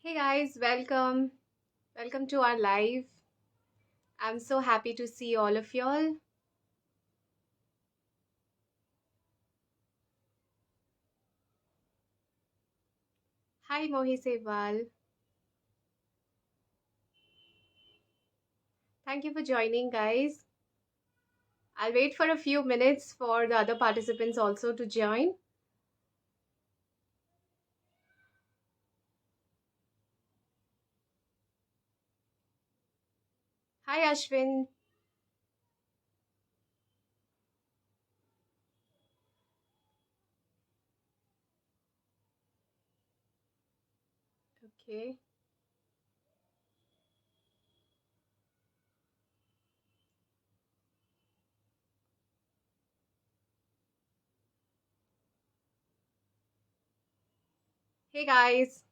Hey guys, welcome. Welcome to our live. I'm so happy to see all of y'all. Hi Mohi Sehwal. Thank you for joining, guys. I'll wait for a few minutes for the other participants also to join. Hi Ashwin. Okay. Hey guys.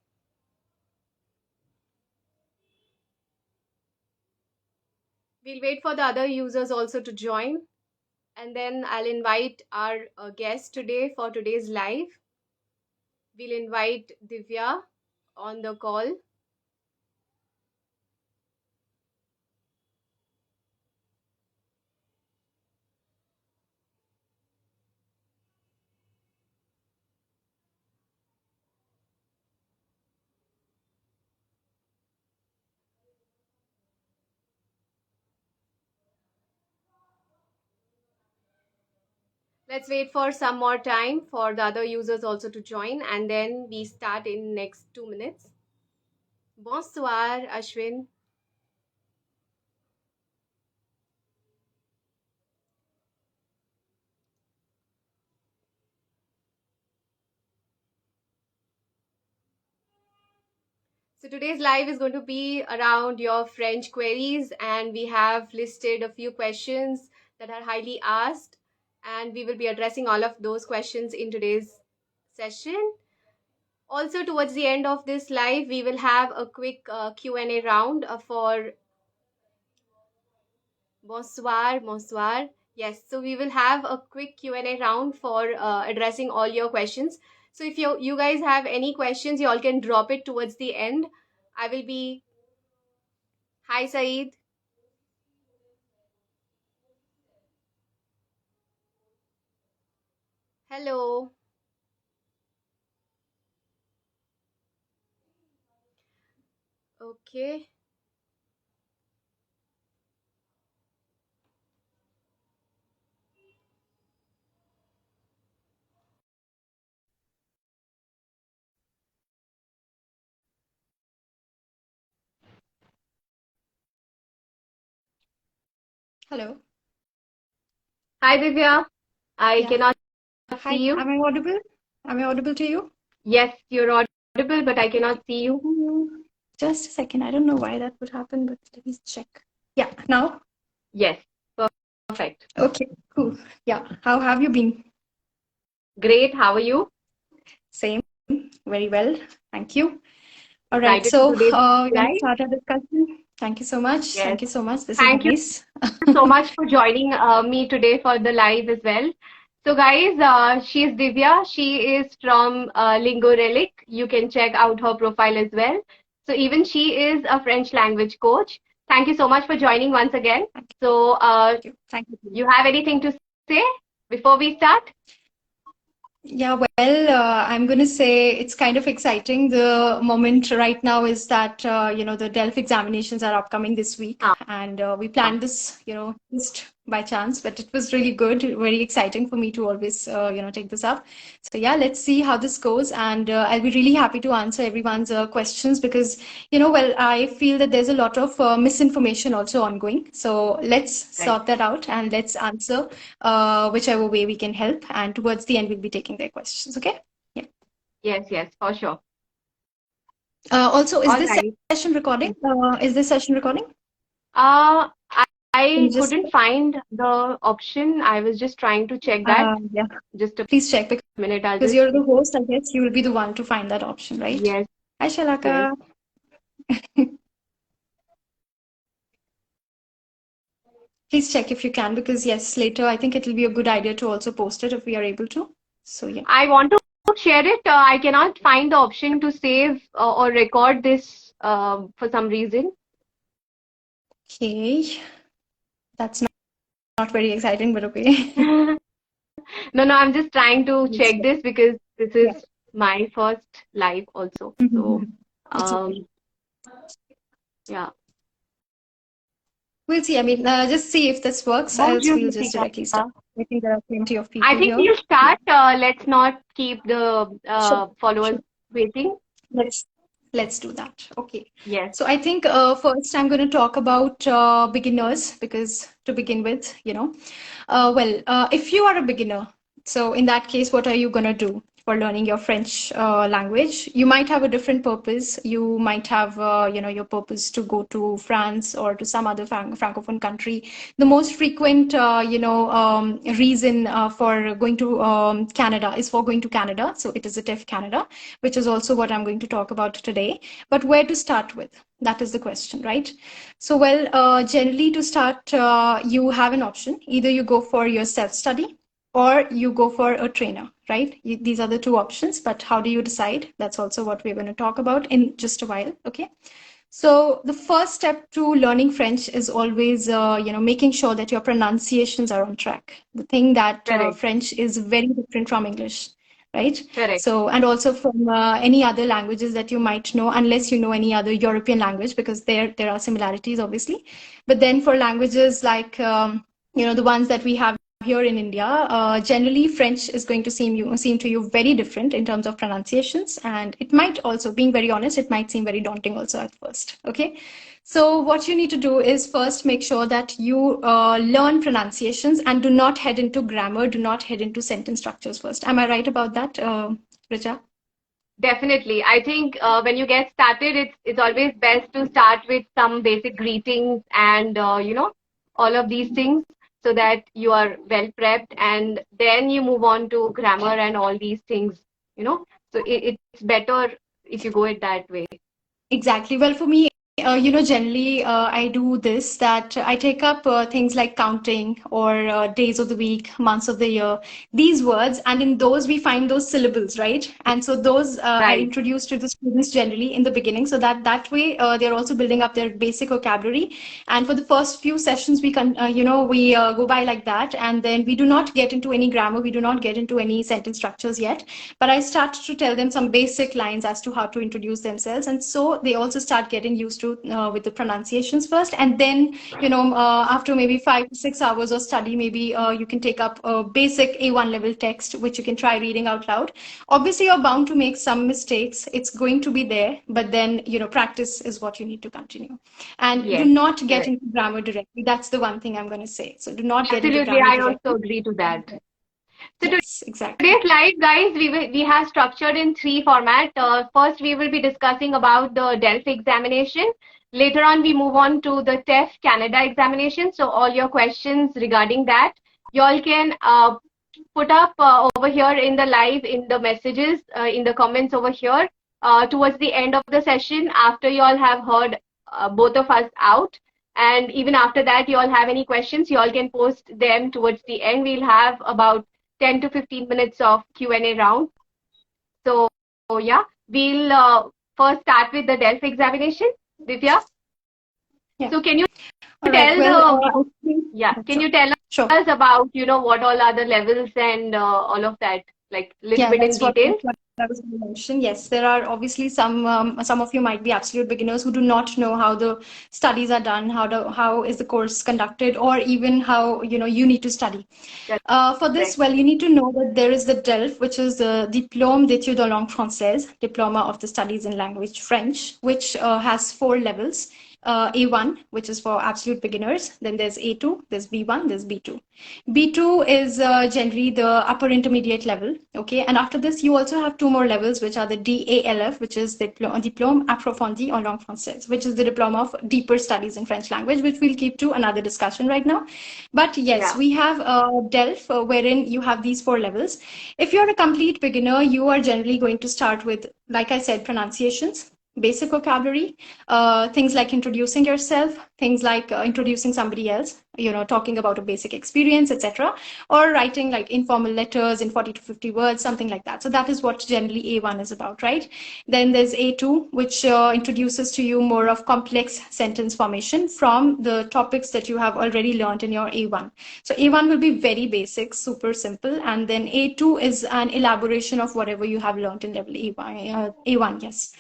We'll wait for the other users also to join. And then I'll invite our guest today for today's live. We'll invite Divya on the call. Let's wait for some more time for the other users also to join, and then we start in next 2 minutes. Bonsoir, Ashwin. So today's live is going to be around your French queries, and we have listed a few questions that are highly asked, and we will be addressing all of those questions in today's session. Also, towards the end of this live, we will have a quick Q&A round for Bonsoir, bonsoir. Yes, so we will have a quick Q&A round for addressing all your questions. So if you guys have any questions, you all can drop it towards the end. I will be... Hi, Saeed. Hello. Okay. Hello. Hi, Divya. I Yeah. cannot Hi. see you. Am I audible? Am I audible to you? Yes, you're audible, but I cannot see you. Just a second. I don't know why that would happen, but let me check. Yeah. Now? Yes, perfect. Okay. Cool. Yeah. How have you been? Great. How are you? Same. Very well. Thank you. All right. Excited for So today's we're going to live? start our discussion. Thank you so much. Yes. Thank you so much. This is Thank you nice. so much for joining me today for the live as well. So, guys, she is Divya. She is from LingoRelic. You can check out her profile as well. So, even she is a French language coach. Thank you so much for joining once again. So, Thank you. Thank you. you have anything to say before we start? Yeah, well, I'm going to say it's kind of exciting. The moment right now is that, the DELF examinations are upcoming this week. Ah, And we planned this, just by chance, but it was really good, very exciting for me to always, take this up. So, yeah, let's see how this goes. And I'll be really happy to answer everyone's questions because, well, I feel that there's a lot of misinformation also ongoing. So let's right. sort that out and let's answer whichever way we can help. And towards the end, we'll be taking their questions. Okay? Yeah. Yes, for sure. Also, is All this right. session recording? Is this session recording? Uh, Can you I just, couldn't find the option. I was just trying to check that. yeah, Just a please check minute. I'll because just you're the check. host. I guess you will be the one to find that option, right? Yes, Hi, yes. Shalaka. Please check if you can because yes, later I think it will be a good idea to also post it if we are able to. So yeah. I want to share it? I cannot find the option to save or record this for some reason. Okay, that's not very exciting, but okay. No, I'm just trying to Let's check go. this because this Yeah. is my first live also. So, It's okay. yeah. We'll see. I mean, just see if this works, else Bonjour, we'll just Deepika. directly start. I think there are plenty of I people think here. we'll Yeah. start. Let's not keep the Sure. followers Sure. waiting. Let's let's do that. Okay. Yes, So I think first I'm going to talk about beginners because to begin with, if you are a beginner, so in that case, what are you going to do for learning your French language? You might have a different purpose. You might have, your purpose to go to France or to some other francophone country. The most frequent, reason for going to Canada is for going to Canada. So it is a TEF Canada, which is also what I'm going to talk about today. But where to start with? That is the question, right? So, generally to start, you have an option. Either you go for your self-study or you go for a trainer, right? These are the two options, but how do you decide? That's also what we're going to talk about in just a while, okay? So the first step to learning French is always, making sure that your pronunciations are on track. The thing that correct, French is very different from English, right? correct. So, and also from any other languages that you might know, unless you know any other European language, because there are similarities, obviously. But then for languages like, the ones that we have here in India, generally French is going to seem to you very different in terms of pronunciations, and it might also, being very honest, it might seem very daunting also at first. Okay, so what you need to do is first make sure that you learn pronunciations and do not head into grammar, do not head into sentence structures first. Am I right about that, Richa? Definitely. I think when you get started, it's always best to start with some basic greetings and all of these things so that you are well prepped, and then you move on to grammar and all these things. You know, so it's better if you go it that way. Exactly. Well, for me, generally I do this that I take up things like counting or days of the week, months of the year, these words, and in those we find those syllables, right? And so those I Right. introduce to the students generally in the beginning, so that way they're also building up their basic vocabulary. And for the first few sessions, we go by like that, and then we do not get into any grammar, we do not get into any sentence structures yet. But I start to tell them some basic lines as to how to introduce themselves, and so they also start getting used to with the pronunciations first, and then after maybe 5 to 6 hours of study, maybe you can take up a basic A1 level text, which you can try reading out loud. Obviously, you're bound to make some mistakes. It's going to be there, but then practice is what you need to continue. And do Yes. not get Correct. into grammar directly. That's the one thing I'm going to say. So do not get into Absolutely. grammar I also directly. agree to that. So Yes, exactly. today's live, guys, we have structured in three format. First, we will be discussing about the DELF examination. Later on, we move on to the TEF Canada examination. So all your questions regarding that, you all can put up over here in the live, in the messages, in the comments over here towards the end of the session, after you all have heard both of us out. And even after that, you all have any questions, you all can post them towards the end. We'll have about 10 to 15 minutes of Q&A round. So yeah, we'll first start with the DELF examination. Divya, Yeah. so can you All right. tell Well, the I think yeah, can sure. you tell Sure. us about what all are the levels and all of that, like little Yeah, bit in detail? that's what I was going to mention. Yes, there are obviously some of you might be absolute beginners who do not know how the studies are done, how is the course conducted, or even how you need to study. For this, Correct. well, you need to know that there is the DELF, which is the Diplôme d'études en langue française, Diploma of the Studies in Language French, which has 4 levels. A1, which is for absolute beginners. Then there's A2, there's B1, there's B2. B2 is generally the upper intermediate level. Okay, and after this, you also have 2 more levels, which are the DALF, which is the Diplôme Approfondi en langue française, which is the diploma of deeper studies in French language, which we'll keep to another discussion right now. But yes, Yeah. we have DELF, wherein you have these 4 levels. If you're a complete beginner, you are generally going to start with, like I said, pronunciations, basic vocabulary, things like introducing yourself, things like introducing somebody else, talking about a basic experience, etc., or writing like informal letters in 40 to 50 words, something like that. So that is what generally A1 is about, right? Then there's A2, which introduces to you more of complex sentence formation from the topics that you have already learned in your A1. So A1 will be very basic, super simple, and then A2 is an elaboration of whatever you have learned in level A1, yes.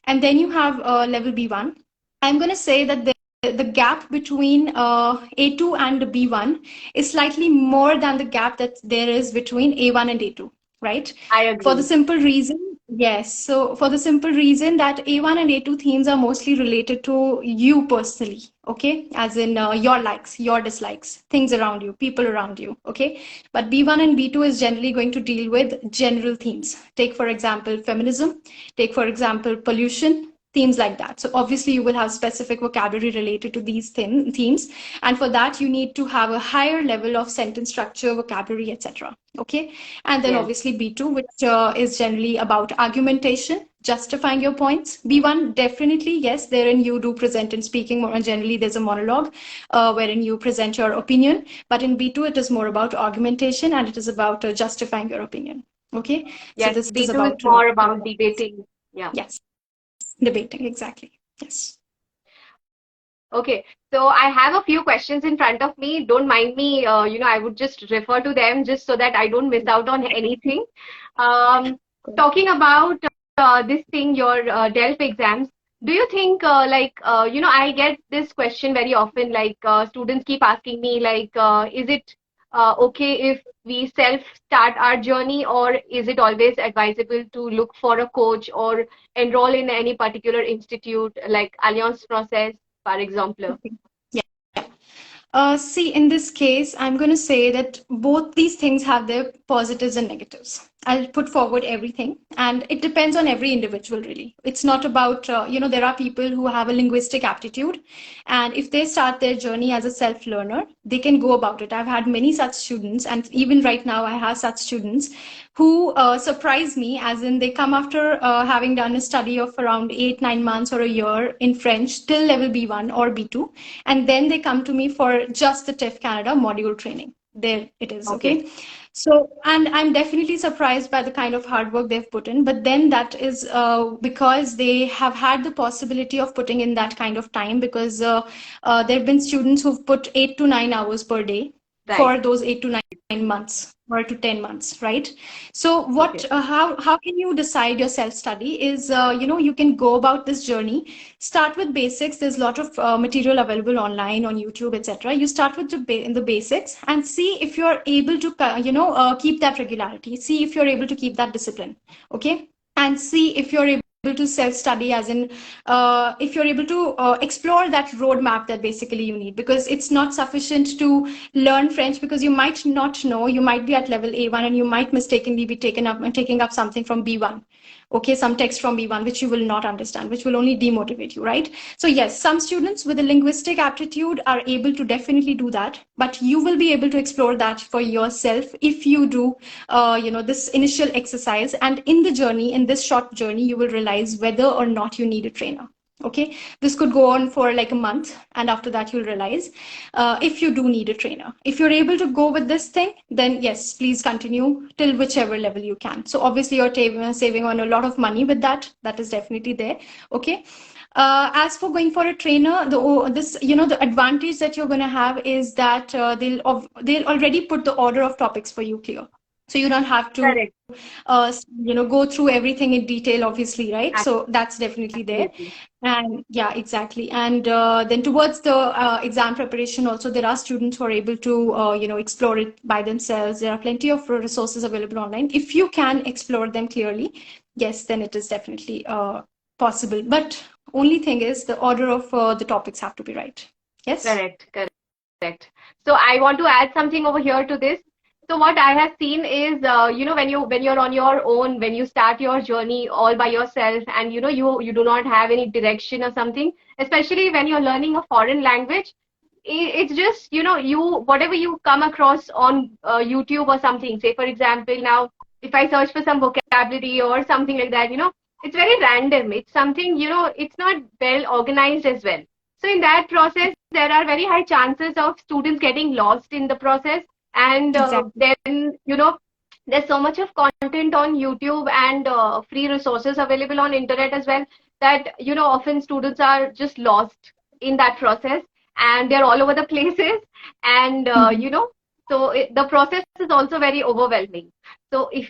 And then you have level B1. I'm going to say that the gap between A2 and B1 is slightly more than the gap that there is between A1 and A2, right? I For the agree. simple reason, yes. So for the simple reason that A1 and A2 themes are mostly related to you personally, okay? As in your likes, your dislikes, things around you, people around you, okay? But B1 and B2 is generally going to deal with general themes. Take, for example, feminism. Take, for example, pollution, themes like that. So obviously you will have specific vocabulary related to these themes. And for that, you need to have a higher level of sentence structure, vocabulary, etc. Okay. And then Yes. obviously B2, which is generally about argumentation, justifying your points. B1, definitely, yes, therein you do present in speaking. More generally, there's a monologue wherein you present your opinion. But in B2, it is more about argumentation and it is about justifying your opinion. Okay. So Yes, this is B2 is about, more about debating. Yeah. yes, debating. Exactly. Yes. Okay, so I have a few questions in front of me. Don't mind me, I would just refer to them just so that I don't miss out on anything. Um, Talking about this thing, your DELF exams, do you think, I get this question very often, like students keep asking me, like, is it okay if we self-start our journey, or is it always advisable to look for a coach or enroll in any particular institute like Alliance Process, for example? Okay. Yeah. See, in this case, I'm going to say that both these things have their positives and negatives. I'll put forward everything, and it depends on every individual, really. It's not about, there are people who have a linguistic aptitude, and if they start their journey as a self learner, they can go about it. I've had many such students, and even right now, I have such students who surprise me, as in they come after having done a study of around 8, 9 months or a year in French till level B1 or B2, and then they come to me for just the TEF Canada module training. There it is, Okay. okay? So, and I'm definitely surprised by the kind of hard work they've put in, but then that is because they have had the possibility of putting in that kind of time, because there have been students who've put 8 to 9 hours per day Right. for those 8 to 9 months or to 10 months, right? So Okay. how can you decide your self study is, you can go about this journey. Start with basics. There's a lot of material available online on YouTube, etc. You start with the basics and see if you're able to keep that regularity, see if you're able to keep that discipline, okay? And see if you're able to self-study, as in if you're able to explore that roadmap that basically you need, because it's not sufficient to learn French, because you might not know, you might be at level A1 and you might mistakenly be taking up something from B1, okay, some text from B1 which you will not understand, which will only demotivate you, right? So yes, some students with a linguistic aptitude are able to definitely do that, but you will be able to explore that for yourself if you do this initial exercise, and in the journey, in this short journey, you will realize whether or not you need a trainer. Okay, this could go on for like a month, and after that you'll realize if you do need a trainer. If you're able to go with this thing, then yes, please continue till whichever level you can. So obviously you're saving on a lot of money with that. That is definitely there. Okay. As for going for a trainer, the advantage that you're going to have is that they'll already put the order of topics for you clear, so you don't have to Correct. go through everything in detail, obviously, right? So that's definitely there. Absolutely. And yeah, exactly. And then towards the exam preparation also, there are students who are able to explore it by themselves. There are plenty of resources available online. If you can explore them clearly, yes, then it is definitely possible. But only thing is the order of the topics have to be right. Yes. Correct. Correct. So I want to add something over here to this. So what I have seen is, when you're on your own, when you start your journey all by yourself, and you do not have any direction or something, especially when you're learning a foreign language, it's just you whatever you come across on YouTube or something. Say for example, now if I search for some vocabulary or something like that, it's very random. It's something, it's not well organized as well. So in that process, there are very high chances of students getting lost in the process. And Exactly. then, there's so much of content on YouTube and free resources available on internet as well, that, often students are just lost in that process, and they're all over the places. And, Mhm. so the process is also very overwhelming. So if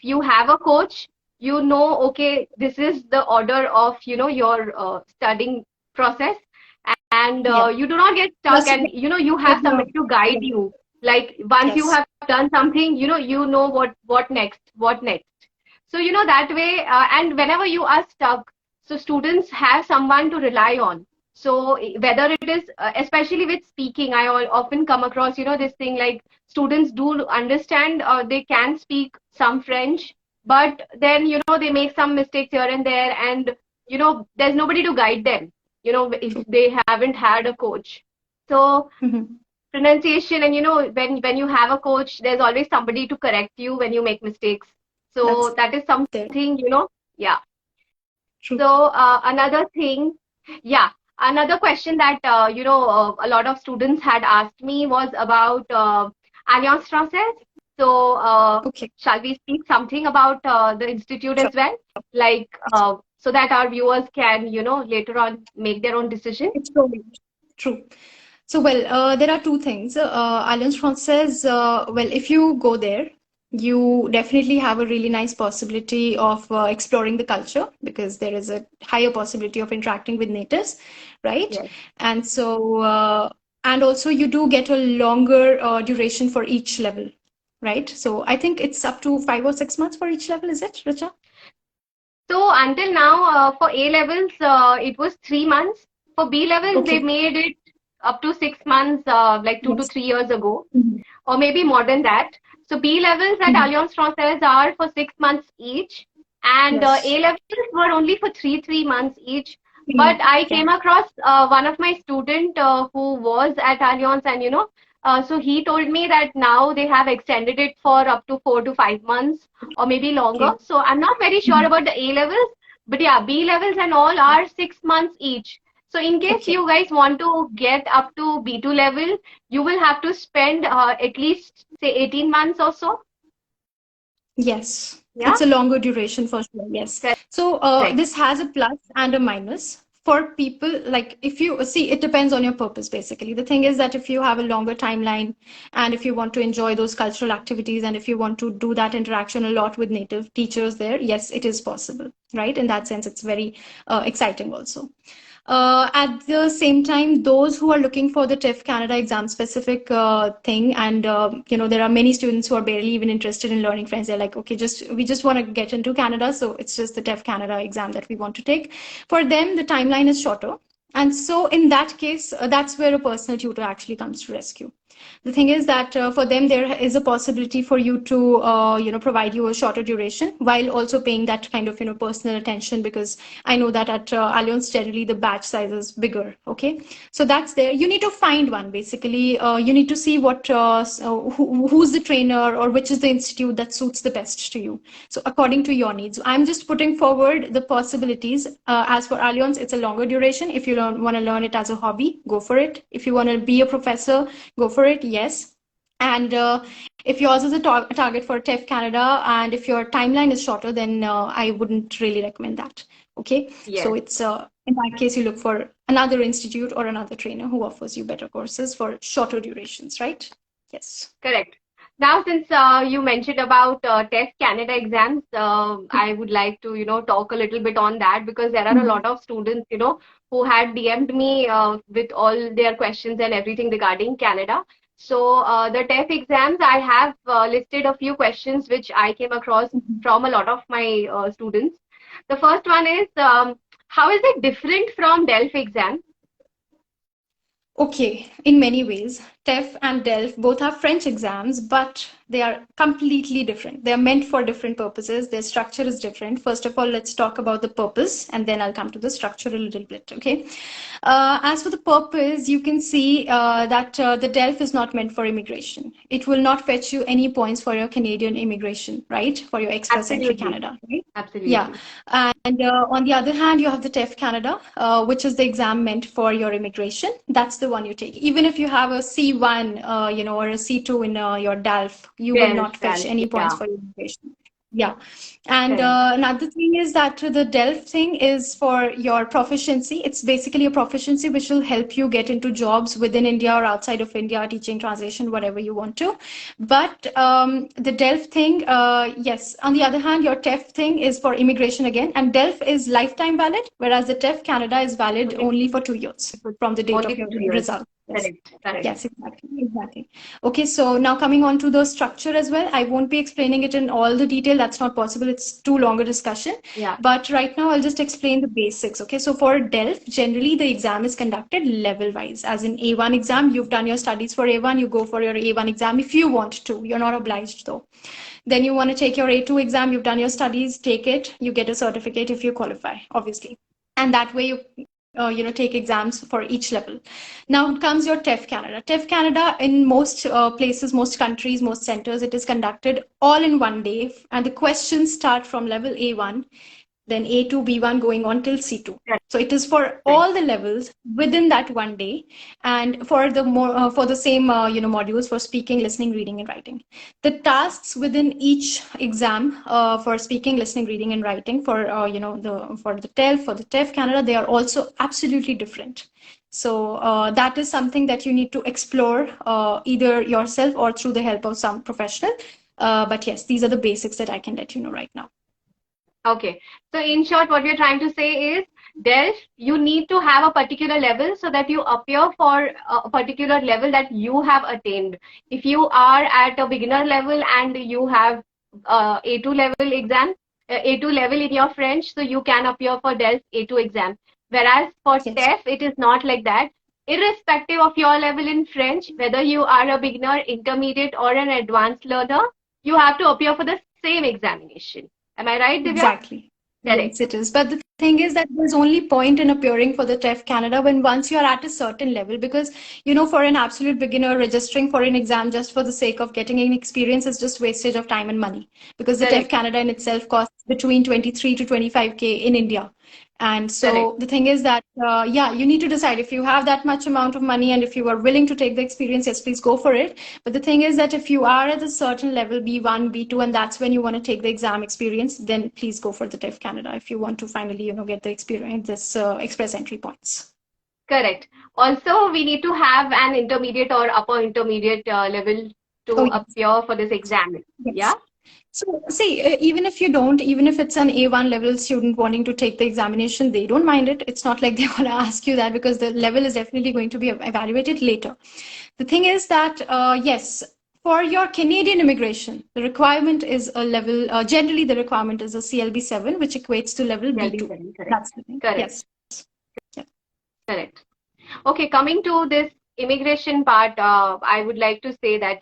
you have a coach, okay, this is the order of, your studying process, and Yeah. you do not get stuck, Plus, you and you get have the, somebody to guide yeah. you. Like, once you Yes. have done something, you know what next. So, that way, and whenever you are stuck, so students have someone to rely on. So whether it is, especially with speaking, I often come across, this thing, like, students do understand, they can speak some French, but then, they make some mistakes here and there, and, there's nobody to guide them, if True. they haven't had a coach. So Mhm. pronunciation, and, when you have a coach, there's always somebody to correct you when you make mistakes. So That's that is there. something, yeah. True. So another thing, yeah, another question that, a lot of students had asked me was about Alliance Française. So Okay. shall we speak something about the institute Sure. as well, like, so that our viewers can, later on make their own decision? It's totally true. So, well, there are two things. Alliance Française, well, if you go there, you definitely have a really nice possibility of exploring the culture because there is a higher possibility of interacting with natives, right? Yes. And so, and also you do get a longer duration for each level, right? So I think it's up to 5 or 6 months for each level, is it, Richa? So until now, for A levels, it was 3 months. For B levels, they Okay. made it up to 6 months, like 2 to 3 years ago, Mhm. or maybe more than that. So B levels at Mhm. Alliance Française are for 6 months each, and Yes. A levels were only for three months each. But 3 months. I Yeah. came across one of my student who was at Alliance, and, so he told me that now they have extended it for up to 4 to 5 months, or maybe longer. Okay. So I'm not very sure Mhm. about the A levels, but yeah, B levels and all are 6 months each. So in case Okay. you guys want to get up to B2 level, you will have to spend at least, say, 18 months or so. Yes, Yeah, it's a longer duration for sure. Yes. So correct. this has a plus and a minus. For people, like if you see, it depends on your purpose basically. The thing is that if you have a longer timeline and if you want to enjoy those cultural activities and if you want to do that interaction a lot with native teachers there, yes, it is possible, right? In that sense, it's very exciting also. At the same time, those who are looking for the TEF Canada exam specific thing, and there are many students who are barely even interested in learning French. They're like, okay, we just want to get into Canada, so it's just the TEF Canada exam that we want to take. For them, the timeline is shorter, and so in that case, that's where a personal tutor actually comes to rescue. The thing is that for them there is a possibility for you to provide you a shorter duration while also paying that kind of personal attention, because I know that at Alliance generally the batch size is bigger. Okay, so that's there. You need to find one basically. You need to see who's the trainer or which is the institute that suits the best to you, so according to your needs. I'm just putting forward the possibilities. As for Alliance, it's a longer duration. If you want to learn it as a hobby, go for it. If you want to be a professor, go for it. Yes. And if yours is a target for TEF Canada and if your timeline is shorter, then I wouldn't really recommend that. Okay. So Yes, it's in that case, you look for another institute or another trainer who offers you better courses for shorter durations, right? Yes. correct. Now, since you mentioned about TEF Canada exams, I would like to, talk a little bit on that, because there are a Mhm. lot of students, who had DM'd me with all their questions and everything regarding Canada. So the TEF exams, I have listed a few questions which I came across Mhm. from a lot of my students. The first one is, how is it different from DELF exam? Okay, in many ways. TEF and DELF both have French exams, but they are completely different. They are meant for different purposes. Their structure is different. First of all, let's talk about the purpose, and then I'll come to the structure a little bit. Okay. As for the purpose, you can see that the DELF is not meant for immigration. It will not fetch you any points for your Canadian immigration, right? For your Express Entry Absolutely. Canada, right? Yeah. Absolutely. And on the other hand, you have the TEF Canada, which is the exam meant for your immigration. That's the one you take. Even if you have a C1, or a C2 in your DALF, you will DELF, not fetch DALF, any points yeah, for immigration. Yeah. And correct. another thing is that the DELF thing is for your proficiency. It's basically a proficiency which will help you get into jobs within India or outside of India, teaching, translation, whatever you want to. But the DELF thing, yes. On the other hand, your TEF thing is for immigration again, and DELF is lifetime valid, whereas the TEF Canada is valid Okay. only for 2 years from the date Only of for your 2 years. result. Yes. Correct, correct. Yes, exactly, exactly. Okay, so now coming on to the structure as well. I won't be explaining it in all the detail. That's not possible. It's too long a discussion. Yeah, But right now, I'll just explain the basics. Okay, so for DELF, generally the exam is conducted level-wise. As in A1 exam, you've done your studies for A1, you go for your A1 exam if you want to. You're not obliged though. Then you want to take your A2 exam, you've done your studies, take it, you get a certificate if you qualify, obviously. And that way you take exams for each level. Now comes your TEF Canada. TEF Canada, in most places, most countries, most centers, it is conducted all in one day, and the questions start from level A1, then A2, B1, going on till C2. correct. So it is for all the levels within that one day, and for the same modules for speaking, listening, reading, and writing. The tasks within each exam for speaking, listening, reading, and writing for the TELF, for the TEF Canada, they are also absolutely different. So that is something that you need to explore either yourself or through the help of some professional. But yes, these are the basics that I can let you know right now. Okay. So in short, what we're trying to say is, DELF, you need to have a particular level so that you appear for a particular level that you have attained. If you are at a beginner level and you have A2 level exam, A2 level in your French, so you can appear for DELF A2 exam. Whereas for Yes. TEF, it is not like that. Irrespective of your level in French, whether you are a beginner, intermediate, or an advanced learner, you have to appear for the same examination. Am I right, Divya? Exactly. Correct. Yes, it is. But the thing is that there's only point in appearing for the TEF Canada when once you're at a certain level, because for an absolute beginner, registering for an exam just for the sake of getting an experience is just wastage of time and money, because the TEF Correct. Canada in itself costs between 23 to 25K in India. And so Correct. the thing is that, you need to decide if you have that much amount of money and if you are willing to take the experience, yes, please go for it. But the thing is that if you are at a certain level, B1, B2, and that's when you want to take the exam experience, then please go for the TEF Canada if you want to finally, get the experience, this express entry points. Correct. Also, we need to have an intermediate or upper intermediate level to appear for this exam. Yes. Yeah. So see, even if it's an A1 level student wanting to take the examination, they don't mind it. It's not like they want to ask you that, because the level is definitely going to be evaluated later. The thing is that, yes, for your Canadian immigration, the requirement is a level, generally the requirement is a CLB7, which equates to level B2. Correct. That's the thing. Correct. Yes. Yeah. Correct. Okay, coming to this immigration part, I would like to say that,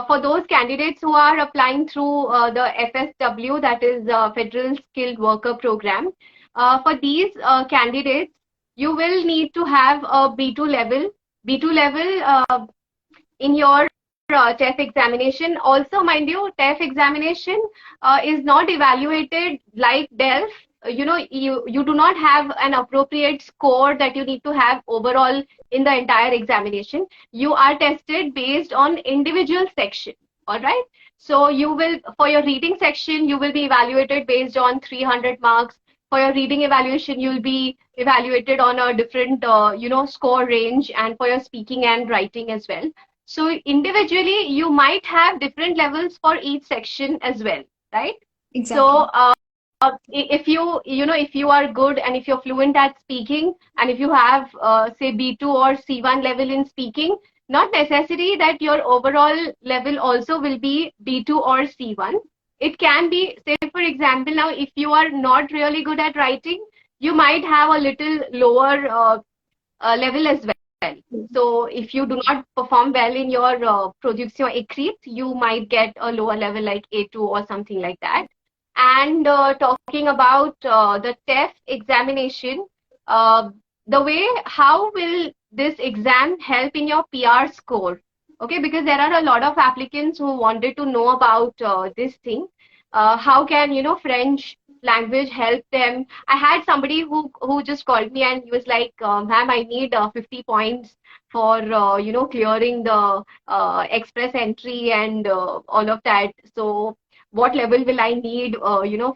for those candidates who are applying through the FSW, that is Federal Skilled Worker Program, for these candidates, you will need to have a B2 level. B2 level in your TEF examination. Also, mind you, TEF examination is not evaluated like DELF. You do not have an appropriate score that you need to have overall in the entire examination. You are tested based on individual section. All right. So you will, for your reading section, you will be evaluated based on 300 marks. For your reading evaluation, you'll be evaluated on a different, score range, and for your speaking and writing as well. So individually, you might have different levels for each section as well, right? Exactly. So if you are good and if you're fluent at speaking, and if you have say B2 or C1 level in speaking, not necessary that your overall level also will be B2 or C1. It can be, say for example, now if you are not really good at writing, you might have a little lower level as well. So if you do not perform well in your production écrite, you might get a lower level like A2 or something like that. And talking about the TEF examination, uh, the way how will this exam help in your PR score? Okay, because there are a lot of applicants who wanted to know about this thing. How can French language help them? I had somebody who just called me and he was like, "Ma'am, I need 50 points for clearing the express entry and all of that. So what level will I need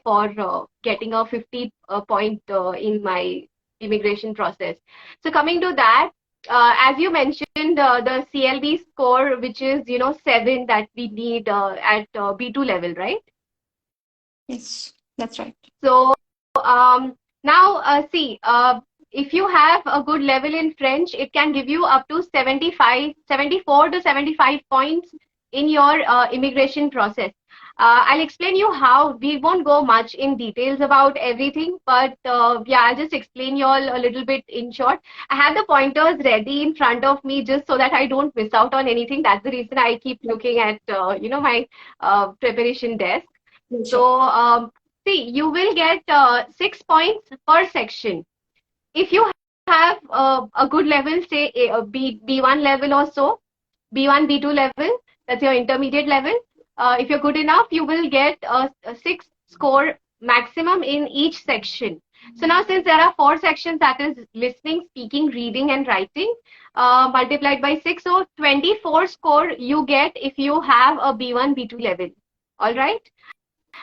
for getting a 50 point in my immigration process?" So coming to that, as you mentioned, the CLB score, which is 7 that we need at B2 level, right? Yes, that's right. So now see, if you have a good level in French, it can give you up to 74 to 75 points in your immigration process. I'll explain you how. We won't go much in details about everything, but yeah, I'll just explain you all a little bit in short. I have the pointers ready in front of me just so that I don't miss out on anything. That's the reason I keep looking at my preparation desk. Yeah, sure. So see, you will get 6 points per section. If you have a good level, say B1 level or so, B1, B2 level, that's your intermediate level. If you're good enough, you will get a 6 score maximum in each section. So now since there are 4 sections, that is listening, speaking, reading, and writing, multiplied by 6, so 24 score you get if you have a B1, B2 level. All right.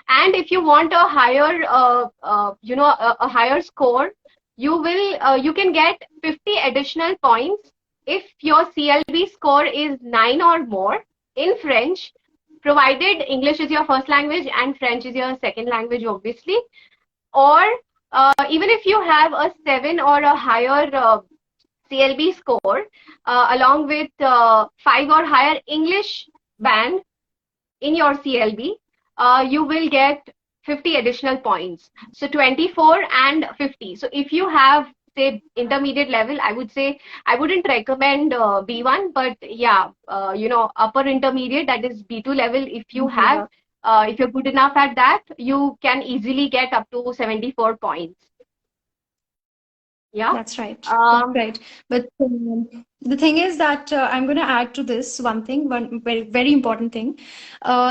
And if you want a higher, a higher score, you can get 50 additional points if your CLB score is 9 or more in French, provided English is your first language and French is your second language, obviously. Or even if you have a 7 or a higher CLB score, along with 5 or higher English band in your CLB, you will get 50 additional points. So 24 and 50. So if you have, say, intermediate level, I would say I wouldn't recommend B1, but yeah, upper intermediate, that is B2 level. If you have, if you're good enough at that, you can easily get up to 74 points. Yeah. That's right. That's right. But the thing is that I'm going to add to this one very, very important thing.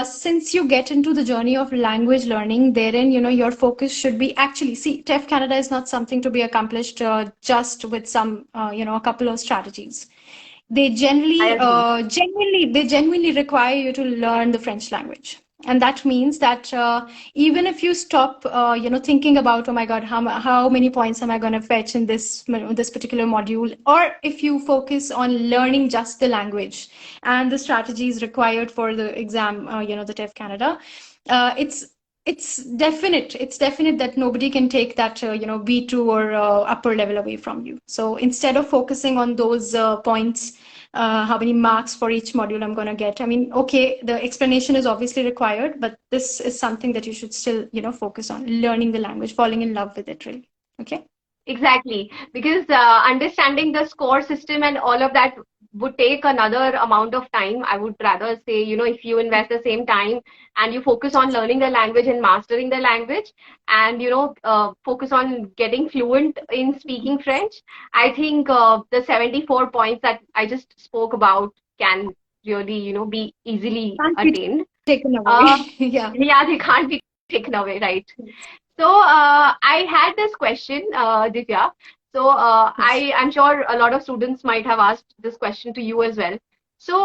Since you get into the journey of language learning, therein, your focus should be actually, see, TEF Canada is not something to be accomplished just with some, a couple of strategies. They I agree. genuinely require you to learn the French language. And that means that even if you stop, thinking about, oh my God, how many points am I going to fetch in this particular module, or if you focus on learning just the language and the strategies required for the exam, the TEF Canada, it's definite that nobody can take that B2 or upper level away from you. So instead of focusing on those points, how many marks for each module I'm going to get, I mean, okay, the explanation is obviously required, but this is something that you should still focus on learning the language, falling in love with it, really. Okay. Exactly, because understanding the score system and all of that would take another amount of time. I would rather say, if you invest the same time and you focus on learning the language and mastering the language and, focus on getting fluent in speaking French, I think the 74 points that I just spoke about can really, be easily Can't be attained. taken away. Yeah. Yeah, they can't be taken away, right? So I had this question, Divya. So Yes. I'm sure a lot of students might have asked this question to you as well. So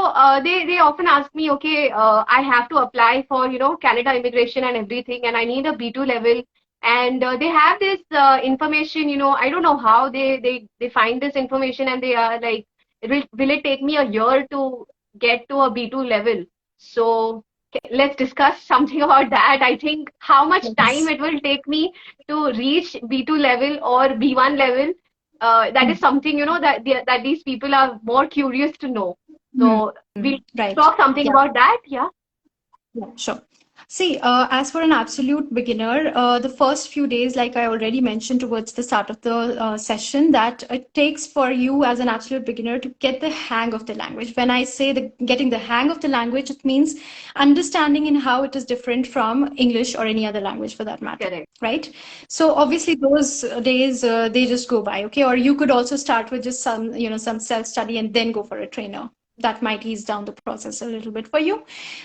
they often ask me, okay, I have to apply for Canada immigration and everything, and I need a B2 level, and they have this information. I don't know how they find this information, and they are like, will it take me a year to get to a B2 level? So let's discuss something about that. I think how much time Yes. it will take me to reach B2 level or B1 level. That is something that these people are more curious to know. Hmm. So we'll Right. talk something Yeah. about that. Yeah. Yeah, sure. See, as for an absolute beginner, the first few days, like I already mentioned towards the start of the session, that it takes for you as an absolute beginner to get the hang of the language. When I say getting the hang of the language, it means understanding in how it is different from English or any other language for that matter. Correct. Right? So obviously those days they just go by, okay? Or you could also start with just some self-study and then go for a trainer. That might ease down the process a little bit for you.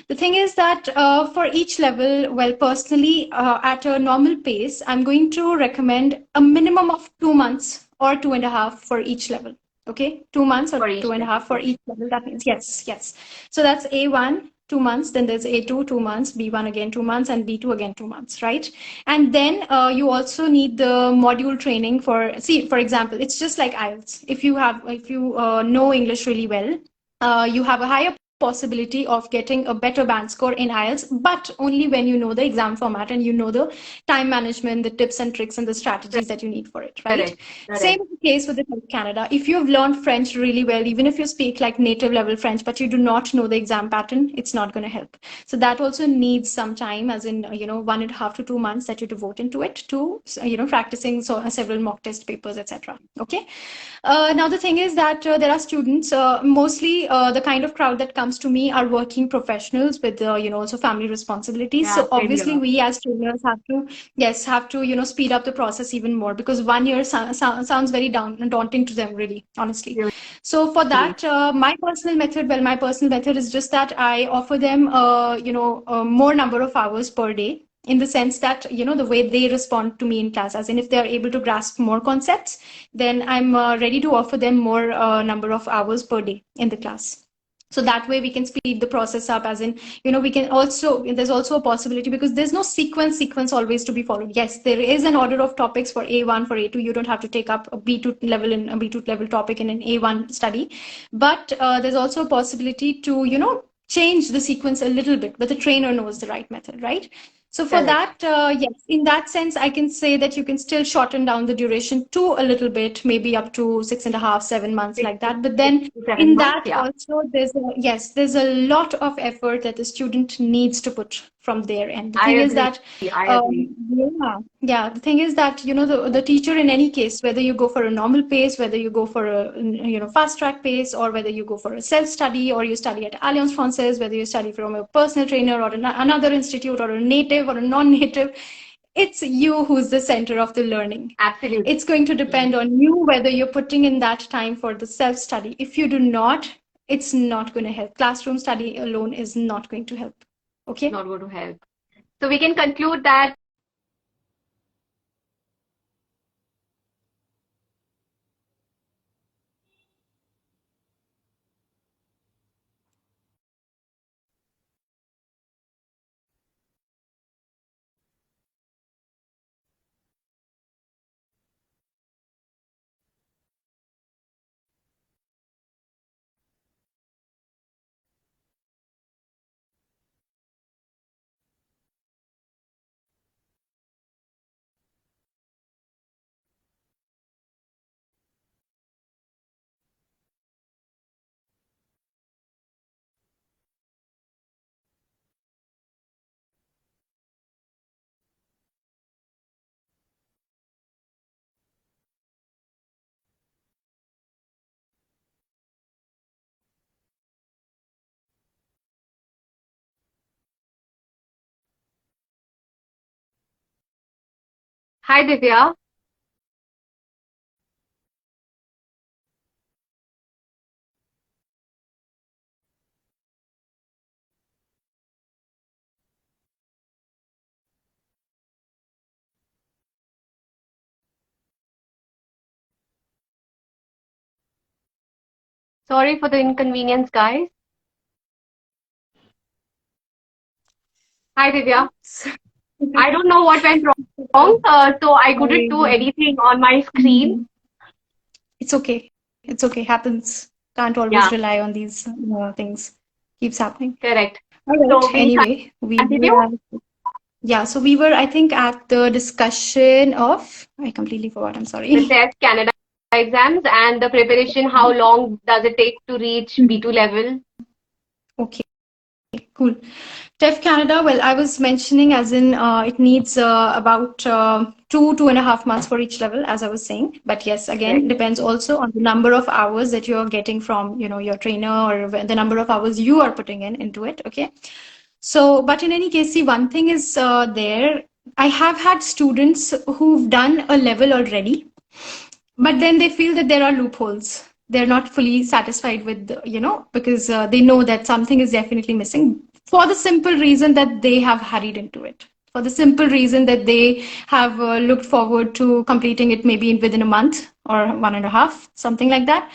The thing is that for each level, well, personally, at a normal pace, I'm going to recommend a minimum of 2 months or 2.5 for each level. Okay, 2 months or For each 2.5 for each level. That means yes, yes. So that's A1, 2 months, then there's A2, 2 months, B1 again 2 months, and B2 again 2 months, right? And then you also need the module training for, see, for example, it's just like IELTS. If you know English really well, you have a higher possibility of getting a better band score in IELTS, but only when you know the exam format and you know the time management, the tips and tricks and the strategies that you need for it, right? Correct. Same is the case with the TEF Canada. If you've learned French really well, even if you speak like native level French, but you do not know the exam pattern, it's not going to help. So that also needs some time, as in 1.5 to 2 months that you devote into it to practicing several mock test papers, etc. Okay. Now the thing is that there are students, mostly the kind of crowd that comes to me are working professionals with also family responsibilities. Yeah, So same obviously here. we as trainers have to speed up the process even more, because 1 year sounds very daunting to them, really, honestly. Really. So for that, my personal method is just that I offer them more number of hours per day, in the sense that the way they respond to me in class, as in if they are able to grasp more concepts, then I'm ready to offer them more number of hours per day in the class. So that way we can speed the process up, as in we can also, there's also a possibility, because there's no sequence always to be followed. Yes, there is an order of topics for A1, for A2. You don't have to take up a B2 level in a B2 level topic in an A1 study, but there's also a possibility to change the sequence a little bit, but the trainer knows the right method, right? So for Correct. that, yes, in that sense, I can say that you can still shorten down the duration to a little bit, maybe up to 6.5, 7 months, like that. But then 6 to 7 in months. that Yeah. also, there's a lot of effort that the student needs to put from their end. The I thing is agree. that, I agree. the thing is that, the teacher, in any case, whether you go for a normal pace, whether you go for a, fast track pace, or whether you go for a self-study, or you study at Alliance Francaise, whether you study from a personal trainer or another institute, or a native or a non-native, it's you who's the center of the learning. Absolutely. It's going to depend on you whether you're putting in that time for the self-study. If you do not, it's not going to help. Classroom study alone is not going to help. Okay? Not going to help. So we can conclude that hi Divya. Sorry for the inconvenience, guys. Hi Divya. I don't know what went wrong, so I couldn't do anything on my screen. It's okay. It's okay. Happens. Can't always Yeah, rely on these things. Keeps happening. correct. All right. So we Anyway, continue. we were, I think, at the discussion of, I completely forgot. I'm The sorry. TEF Canada exams and the preparation. How long does it take to reach B2 level? Okay. Cool. TEF Canada, well, I was mentioning as in it needs about 2.5 months for each level, as I was saying. But yes, again, Right. depends also on the number of hours that you're getting from, your trainer, or the number of hours you are putting into it. Okay. So, but in any case, see, one thing is there. I have had students who've done a level already, but then they feel that there are loopholes. They're not fully satisfied with, because they know that something is definitely missing, for the simple reason that they have hurried into it, for the simple reason that they have looked forward to completing it maybe within a month or 1.5, something like that,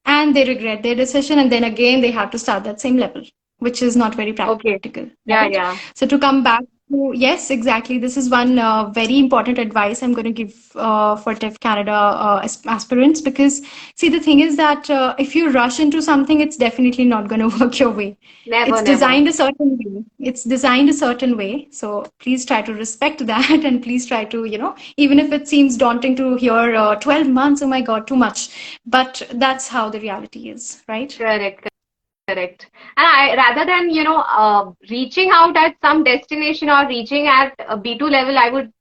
and they regret their decision, and then again they have to start that same level, which is not very Okay. practical, Yeah, right? yeah. So to come back to, yes, exactly. This is one very important advice I'm going to give for TEF Canada aspirants, because see, the thing is that if you rush into something, it's definitely not going to work your way. Never, It's never. designed a certain way. It's designed a certain way. So please try to respect that, and please try to, even if it seems daunting to hear 12 months, oh my God, too much. But that's how the reality is, right? Correct, correct. And I, rather than, reaching out at some destination or reaching at a B2 level, I would,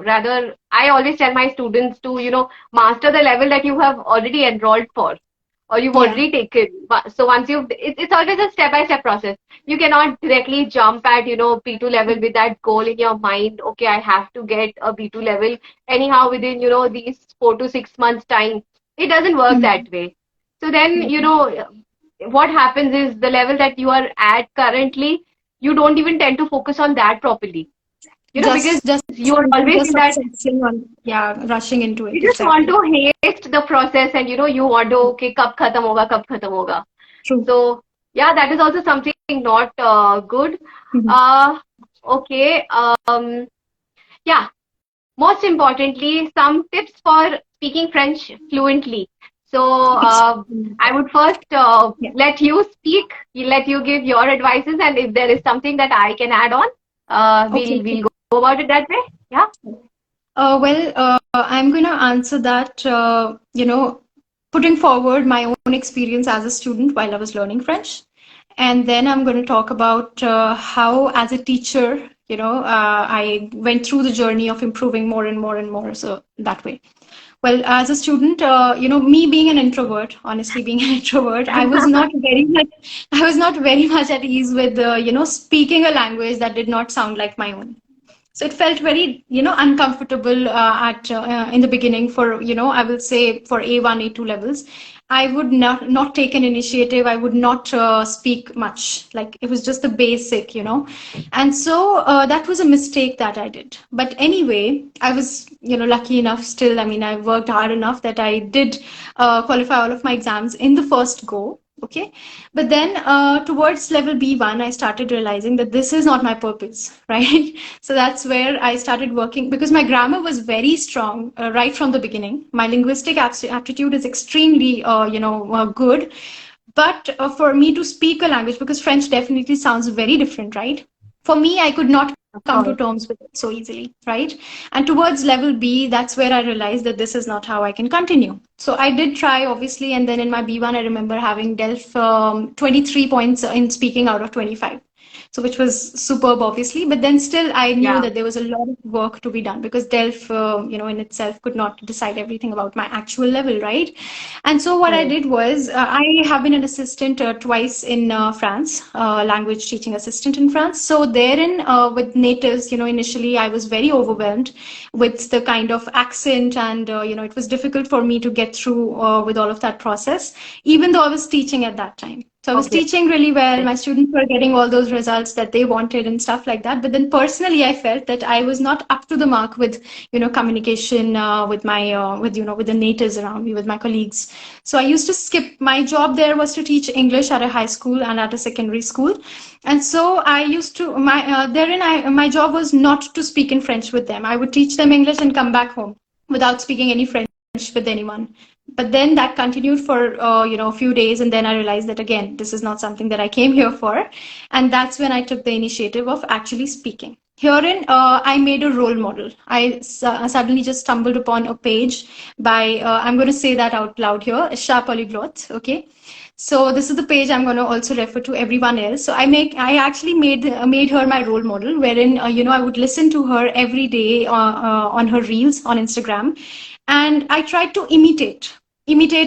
rather, I always tell my students to, master the level that you have already enrolled for or you've Yeah. already taken. So once it's always a step-by-step process. You cannot directly jump at, B2 level with that goal in your mind. Okay, I have to get a B2 level anyhow within, these 4 to 6 months time. It doesn't work Mhm. that way. So then, Mhm. what happens is the level that you are at currently, you don't even tend to focus on that properly. Because Just you are simply always just in that, obsessing on, yeah, rushing into you it, just want exactly. to haste the process and you want to, okay, kab khatam hoga. True. So yeah, that is also something not good. Mhm. Uh, okay. Yeah. Most importantly, some tips for speaking French fluently. So I would first Yeah. let you speak, let you give your advices, and if there is something that I can add on, Okay. we'll go about it that way. Yeah. Well, I'm going to answer that, putting forward my own experience as a student while I was learning French. And then I'm going to talk about how, as a teacher, I went through the journey of improving more and more and more. So that way. Well, as a student, me being an introvert, honestly being an introvert, I was not very much at ease with, speaking a language that did not sound like my own. So it felt very, uncomfortable at in the beginning for, I will say for A1, A2 levels. I would not take an initiative. I would not speak much. Like it was just the basic, And so that was a mistake that I did. But anyway, I was, lucky enough still. I mean, I worked hard enough that I did qualify all of my exams in the first go. Okay. But then towards level B1, I started realizing that this is not my purpose, right? So that's where I started working, because my grammar was very strong right from the beginning. My linguistic aptitude is extremely, good. But for me to speak a language, because French definitely sounds very different, right? For me, I could not Of come to course. terms with it so easily, right? And towards level B, that's where I realized that this is not how I can continue. So I did try, obviously, and then in my B1, I remember having DELF 23 points in speaking out of 25. So which was superb, obviously, but then still I knew Yeah. that there was a lot of work to be done, because DELF, in itself could not decide everything about my actual level, right? And so what I Correct. did was I have been an assistant twice in France, language teaching assistant in France. So therein with natives, initially I was very overwhelmed with the kind of accent, and it was difficult for me to get through with all of that process, even though I was teaching at that time. So I was Okay. teaching really well. My students were getting all those results that they wanted and stuff like that. But then personally, I felt that I was not up to the mark with, communication with my, with the natives around me, with my colleagues. So I used to skip. My job there was to teach English at a high school and at a secondary school. And so I used to, my job was not to speak in French with them. I would teach them English and come back home without speaking any French with anyone. But then that continued for a few days, and then I realized that again this is not something that I came here for, and that's when I took the initiative of actually speaking. Herein, I made a role model. Suddenly just stumbled upon a page by, I'm going to say that out loud here, Sha Polyglot. Okay. So this is the page I'm going to also refer to everyone else. So I actually made her my role model, wherein, I would listen to her every day on her reels on Instagram. And I tried to imitate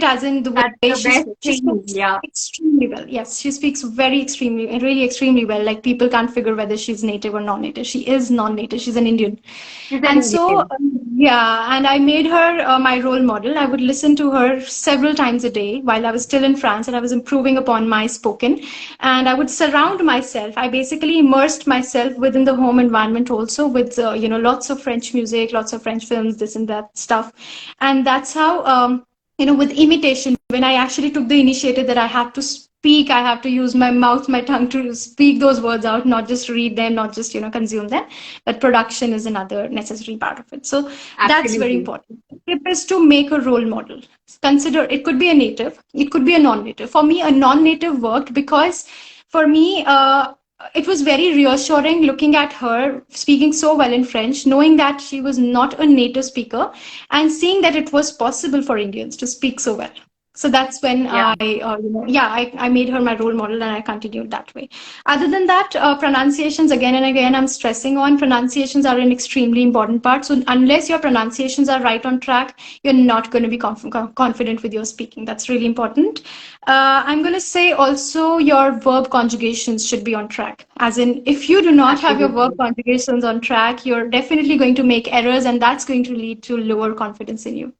as in the way That's the she best speaks. She thing. speaks Yeah. extremely well. Yes, she speaks really extremely well. Like people can't figure whether she's native or non-native. She is non-native. She's an Indian. She's an And so, Indian. yeah, and I made her my role model. I would listen to her several times a day while I was still in France and I was improving upon my spoken. And I would surround myself. I basically immersed myself within the home environment also with, lots of French music, lots of French films, this and that stuff. And that's how, with imitation, when I actually took the initiative that I have to speak, I have to use my mouth, my tongue to speak those words out, not just read them, not just, consume them, but production is another necessary part of it. So that's very Absolutely. important. Tip is to make a role model. Consider it could be a native, it could be a non-native. For me, a non-native worked because for me, it was very reassuring looking at her speaking so well in French, knowing that she was not a native speaker and seeing that it was possible for Indians to speak so well. So that's when Yeah. I made her my role model and I continued that way. Other than that, pronunciations again and again, I'm stressing on pronunciations are an extremely important part. So unless your pronunciations are right on track, you're not going to be confident with your speaking. That's really important. I'm going to say also your verb conjugations should be on track. As in, if you do not have your verb Absolutely. conjugations on track, you're definitely going to make errors, and that's going to lead to lower confidence in you.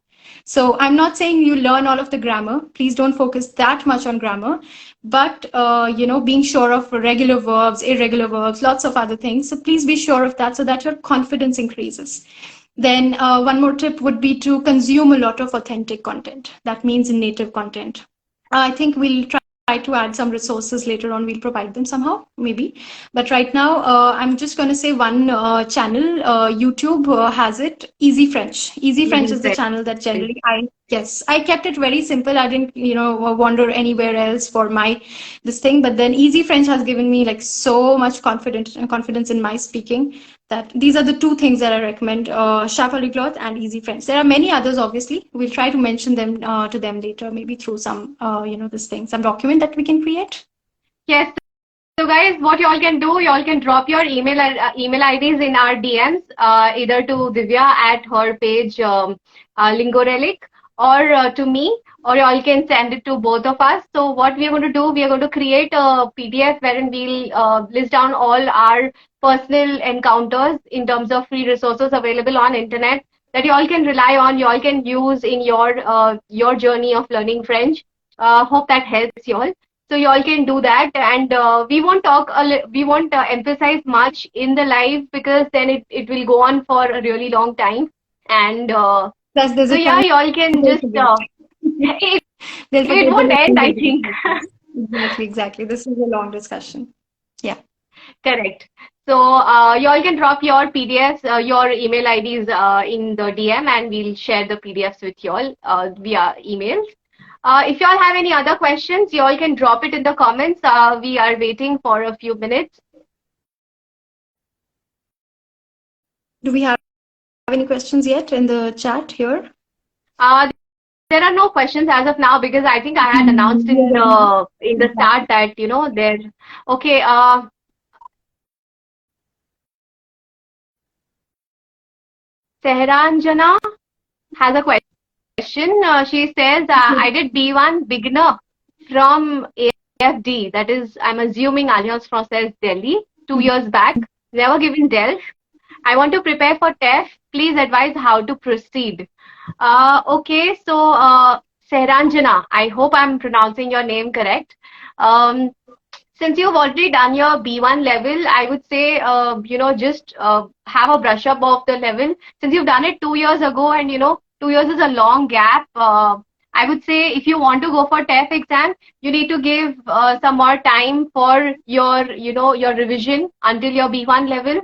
So I'm not saying you learn all of the grammar. Please don't focus that much on grammar, but being sure of regular verbs, irregular verbs, lots of other things. So please be sure of that so that your confidence increases. Then one more tip would be to consume a lot of authentic content. That means native content. I think we'll try to add some resources later on. We'll provide them somehow, maybe. But right now, I'm just going to say one channel. YouTube has it. Easy French. Easy French Easy is the French. channel that generally I kept it very simple. I didn't, wander anywhere else for my this thing. But then Easy French has given me like so much confidence in my speaking that these are the two things that I recommend, Sharp Polyglot and Easy French. There are many others, obviously. We'll try to mention them to them later, maybe through some, this thing, some document that we can create. Yes. So guys, what y'all can do, y'all can drop your email IDs in our DMs, either to Divya at her page LingoRelic, or to me, or y'all can send it to both of us. So what we are going to do, we are going to create a PDF wherein we'll list down all our personal encounters in terms of free resources available on internet that y'all can rely on, y'all can use in your journey of learning French. Hope that helps y'all. So y'all can do that, and we won't emphasize much in the live because then it will go on for a really long time. And Plus, there's so a yeah, chance y'all can they'll just forget. it, They'll it forget the won't end, I lesson. think. Exactly. This is a long discussion. Yeah. Correct. So y'all can drop your PDFs, your email IDs in the DM, and we'll share the PDFs with y'all via emails. If y'all have any other questions, y'all can drop it in the comments. We are waiting for a few minutes. Do we have any questions yet in the chat here? Uh, there are no questions as of now because I think I had announced in the start that there. Okay. Sehranjana has a question. She says, I did B1 beginner from AFD, that is, I'm assuming Alliance Française Delhi, 2 years back. Never given DELF. I want to prepare for TEF. Please advise how to proceed. Okay, so Sehranjana, I hope I'm pronouncing your name correct. Since you've already done your B1 level, I would say, just have a brush up of the level. Since you've done it 2 years ago and, 2 years is a long gap, I would say if you want to go for TEF exam, you need to give some more time for your revision until your B1 level.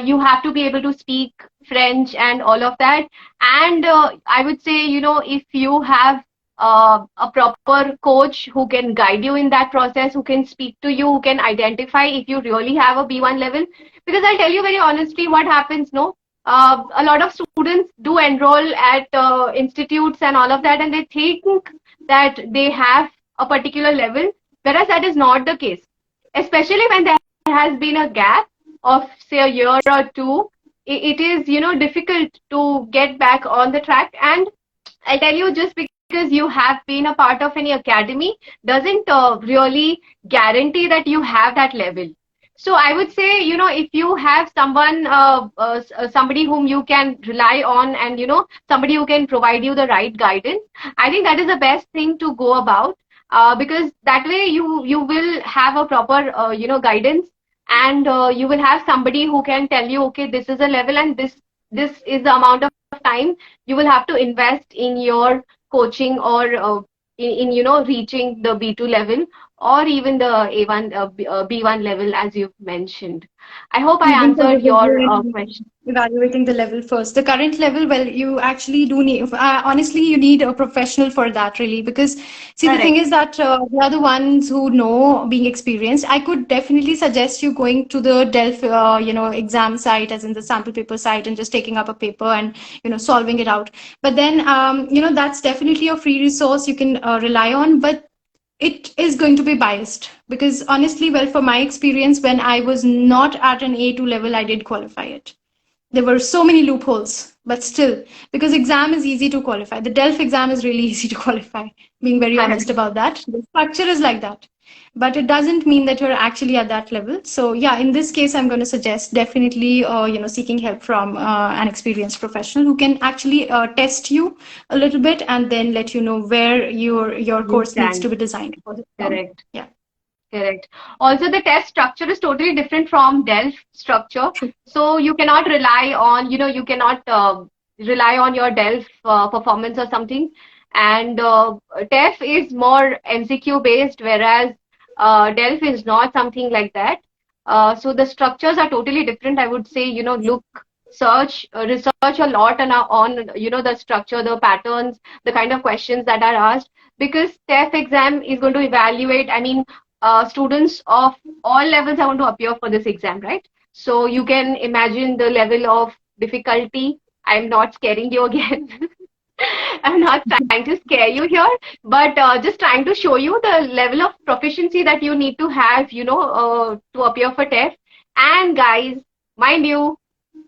You have to be able to speak French and all of that. And I would say, if you have a proper coach who can guide you in that process, who can speak to you, who can identify if you really have a B1 level. Because I'll tell you very honestly what happens, no? A lot of students do enroll at institutes and all of that, and they think that they have a particular level, whereas that is not the case. Especially when there has been a gap of, say, a year or two, it is, difficult to get back on the track. And I'll tell you, just because you have been a part of any academy doesn't really guarantee that you have that level. So I would say, if you have someone, somebody whom you can rely on, and, somebody who can provide you the right guidance, I think that is the best thing to go about, because that way you will have a proper, guidance, and you will have somebody who can tell you, okay, this is a level, and this is the amount of time you will have to invest in your coaching, or in reaching the B2 level, or even the A1 B1 level, as you've mentioned. I hope I Even for the answered your review and question. evaluating the level first. The current level, well, you actually do need, honestly, you need a professional for that, really, because see, the thing Correct. is that we are the ones who know, being experienced. I could definitely suggest you going to the DELF, exam site, as in the sample paper site, and just taking up a paper and, solving it out. But then, that's definitely a free resource you can rely on. But it is going to be biased because honestly, well, for my experience, when I was not at an A2 level, I did qualify it. There were so many loopholes, but still, because exam is easy to qualify. The DELF exam is really easy to qualify, being very honest Correct. about that. The structure is like that. But it doesn't mean that you're actually at that level. So yeah, in this case, I'm going to suggest definitely, seeking help from an experienced professional who can actually test you a little bit and then let you know where your You course needs to stand. be designed for the exam. Correct. Yeah, Correct. Also, the test structure is totally different from DELF structure. true. So you cannot rely on, you cannot rely on your DELF performance or something. And TEF is more MCQ based, whereas DELF is not something like that. So the structures are totally different. I would say, look, search, research a lot on, the structure, the patterns, the kind of questions that are asked, because TEF exam is going to evaluate, I mean, students of all levels are going to appear for this exam, right? So you can imagine the level of difficulty. I'm not scaring you again. I'm not trying to scare you here, but just trying to show you the level of proficiency that you need to have, to appear for TEF. And guys, mind you,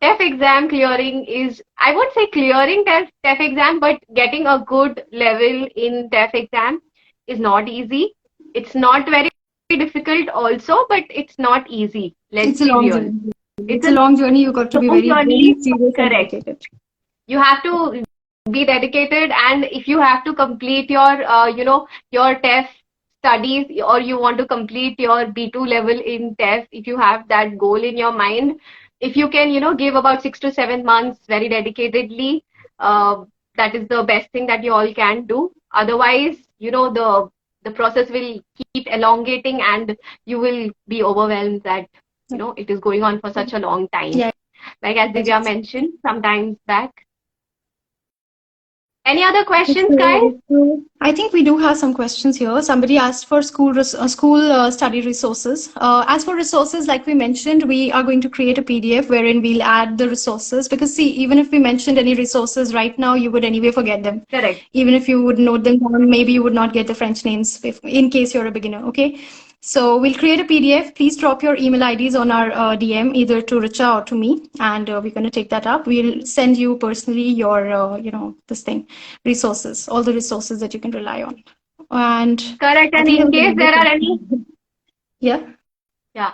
TEF exam clearing is, I won't say clearing TEF exam, but getting a good level in TEF exam is not easy. It's not very difficult also, but it's not easy. Let's It's a be long real. journey. It's It's a a long journey. You got to be long very, very journey. serious and Correct. dedicated. You have to be dedicated, and if you have to complete your, your TEF studies, or you want to complete your B2 level in TEF, if you have that goal in your mind, if you can, give about 6 to 7 months very dedicatedly, uh, that is the best thing that you all can do. Otherwise, the process will keep elongating, and you will be overwhelmed that, it is going on for such a long time. Yeah, Like as yes, Divya yes. mentioned sometimes back. Any other questions, Okay, guys? so I think we do have some questions here. Somebody asked for school study resources. As for resources, like we mentioned, we are going to create a PDF wherein we'll add the resources. Because see, even if we mentioned any resources right now, you would anyway forget them. Correct. Even if you would note them down, maybe you would not get the French names in case you're a beginner. Okay. So we'll create a PDF. Please drop your email IDs on our DM, either to Richa or to me, and we're going to take that up. We'll send you personally your, this thing, resources, all the resources that you can rely on. And Correct. I And think there in was case another there are any, question. Yeah. yeah,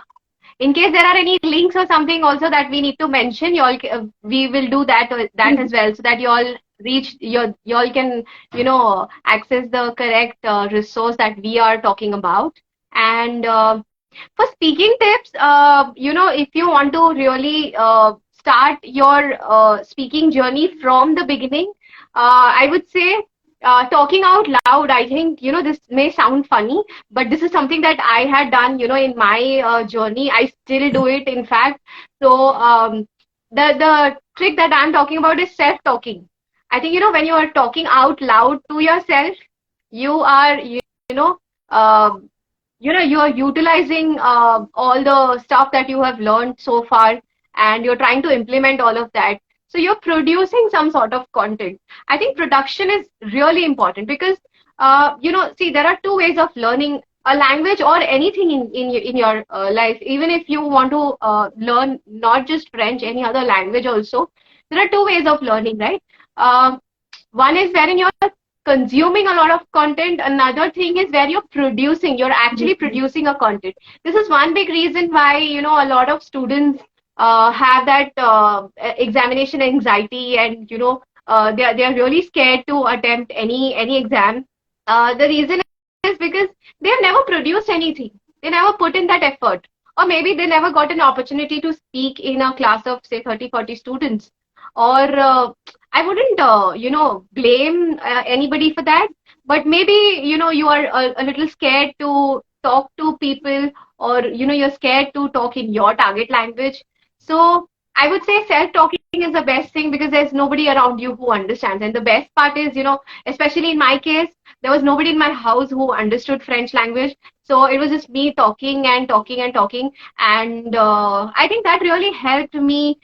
in case there are any links or something also that we need to mention, you all, we will do that as well, so that you all you all can, access the correct resource that we are talking about. And for speaking tips, if you want to really start your speaking journey from the beginning, I would say talking out loud. I think, this may sound funny, but this is something that I had done, in my journey. I still do it, in fact. So the trick that I'm talking about is self-talking. I think, when you are talking out loud to yourself, you are, you know, uh, you are utilizing all the stuff that you have learned so far, and you're trying to implement all of that. So you're producing some sort of content. I think production is really important because, see, there are two ways of learning a language or anything in your life. Even if you want to learn not just French, any other language also, there are two ways of learning, right? Um, One is wherein you're consuming a lot of content. Another thing is where you're actually producing a content. This is one big reason why, a lot of students have that examination anxiety, and, they're really scared to attempt any exam. The reason is because they have never produced anything. They never put in that effort. Or maybe they never got an opportunity to speak in a class of, say, 30, 40 students. Or I wouldn't, blame anybody for that. But maybe, you are a little scared to talk to people, or, you're scared to talk in your target language. So I would say self-talking is the best thing because there's nobody around you who understands. And the best part is, especially in my case, there was nobody in my house who understood French language. So it was just me talking and talking and talking. And I think that really helped me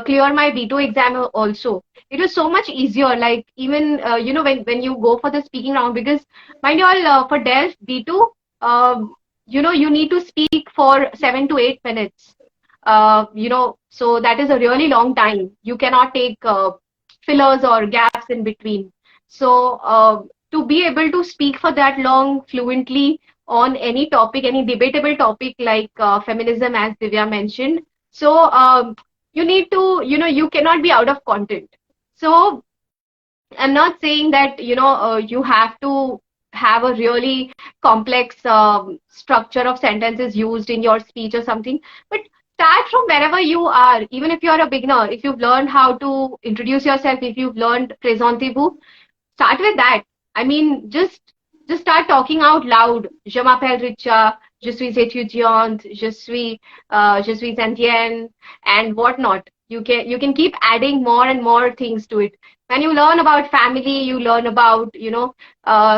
clear my B2 exam also. It was so much easier. Like even, when you go for the speaking round, because mind you all, for DELF B2, you need to speak for 7 to 8 minutes. So that is a really long time. You cannot take fillers or gaps in between. So to be able to speak for that long fluently on any topic, any debatable topic like feminism, as Divya mentioned, so you need to, you cannot be out of content. So I'm not saying that, you have to have a really complex structure of sentences used in your speech or something, but start from wherever you are. Even if you're a beginner, if you've learned how to introduce yourself, if you've learned présentez-vous, start with that. I mean, just start talking out loud. Je m'appelle Richa, je suis étudiante, je suis indienne, and whatnot. You can keep adding more and more things to it. When you learn about family, you learn about,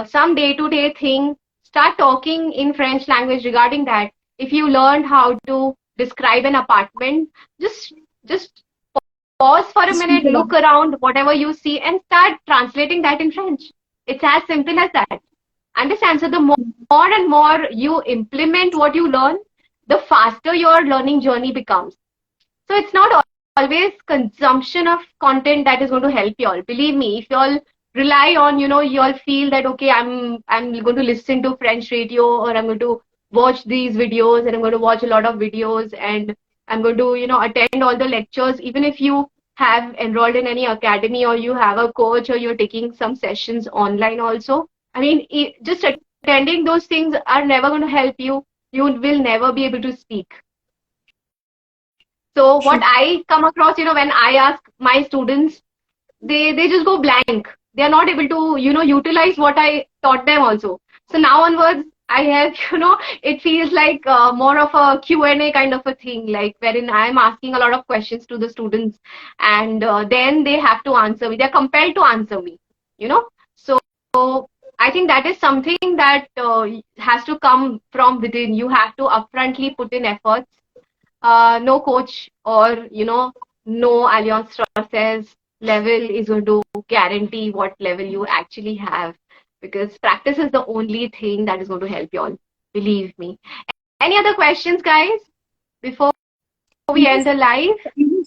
some day-to-day thing. Start talking in French language regarding that. If you learned how to describe an apartment, just pause for a Just speak minute, it up. look around, whatever you see, and start translating that in French. It's as simple as that. Understand? So the more and more you implement what you learn, the faster your learning journey becomes. So it's not always consumption of content that is going to help you all. Believe me, if you all rely on, you all feel that okay, I'm going to listen to French radio, or I'm going to watch these videos, and I'm going to watch a lot of videos, and I'm going to, attend all the lectures, even if you have enrolled in any academy, or you have a coach, or you're taking some sessions online also. I mean, just attending those things are never going to help you. You will never be able to speak. So what True. I come across, when I ask my students, they just go blank. They are not able to, utilize what I taught them also. So now onwards, I have, it feels like more of a Q&A kind of a thing, like wherein I am asking a lot of questions to the students, and then they have to answer me. They're compelled to answer me, you know. So I think that is something that has to come from within. You have to upfrontly put in efforts. No coach or, no Alliance Française level is going to guarantee what level you actually have, because practice is the only thing that is going to help you all. Believe me. Any other questions, guys, before we end the live?